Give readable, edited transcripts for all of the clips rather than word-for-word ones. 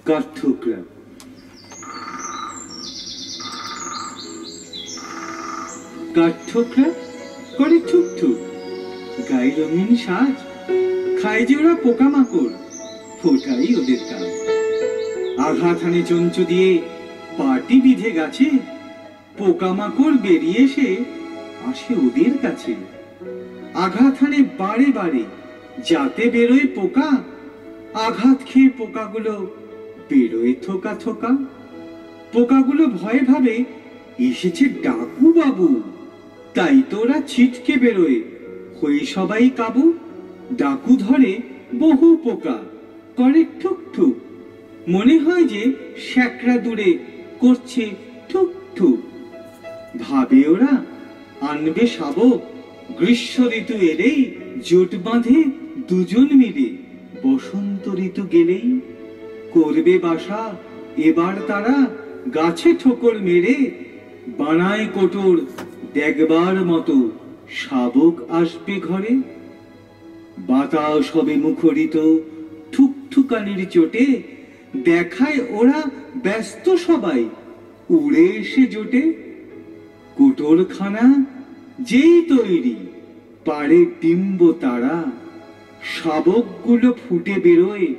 কাঠঠোকরা। কাঠঠোকরা করে ঠুকঠুক, গায়ে রঙিন সাজ, খায় যে ওরা পোকামাকড়, ওটাই ওদের কাজ। আঘাত হানে চঞ্চু দিয়ে পাটি বিধে গাছে, পোকামাকড় বেরিয়ে এসে আসে ওদের কাছে। আঘাত হানে বারে বারে, যাতে বেরোয় পোকা, আঘাত খেয়ে পোকাগুলো বেরোয় থোকা থোকা। পোকাগুলো ভয়ে ভাবে এসেছে ডাকু বাবু, তাই তো ওরা ছিটকে বেরোয়, হয়ে সবাই কাবু। ডাকু ধরে বহু পোকা, করে ঠুক ঠুক, মনে হয় যে শ্যাকরা দূরে করছে ঠুক ঠুক। ভাবে ওরা আনবে শাবক, গ্রীষ্ম ঋতু এলেই জোট বাঁধে দুজন মিলে, বসন্ত ঋতু গেলেই করবে বাসা এবার তারা গাছে ঠোকর মেরে। বানায় কোটর দেখবার মতো শাবক আসবে ঘরে। বাতাস হবে মুখরিত ঠুকঠুকানির চোটে, দেখায় ওরা ব্যস্ত সবাই উড়ে এসে জোটে। কোটরখানা যেই তৈরি, পারে ডিম্ব তারা, শাবকগুলো ফুটে বেরোয়,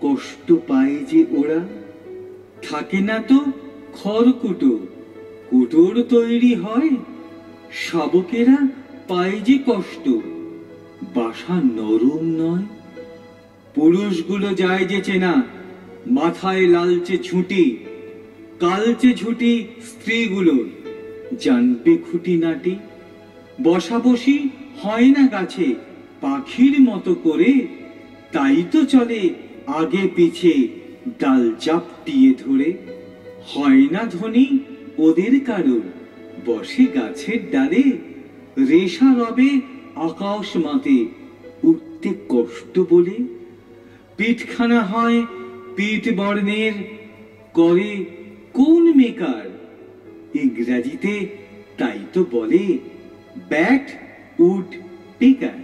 কষ্ট পায় যে ওরা। থাকে না তো খড়কুটো, কুটোর তৈরি হয়, শাবকেরা পায় যে কষ্ট, বাসা নরম নয়। পুরুষগুলো যায় যে চেনা, মাথায় লালচে ঝুঁটি, কালচে ঝুঁটি স্ত্রীগুলোর, জানবে খুঁটিনাটি। বসাবসি হয় না গাছে পাখির মতো করে, তাই তো চলে আগে পিছে ডাল চাপটিয়ে ধরে। হয় না ধনী ওদের কারোর, বসে গাছের ডালে, রেশা রবে আকাশ মাতে উঠতে কষ্ট বলে। পিঠখানা হয় পিঠ বর্ণের, করে কোন মেকার, ইংরাজিতে তাই তো বলে ব্যাট উড পিকার।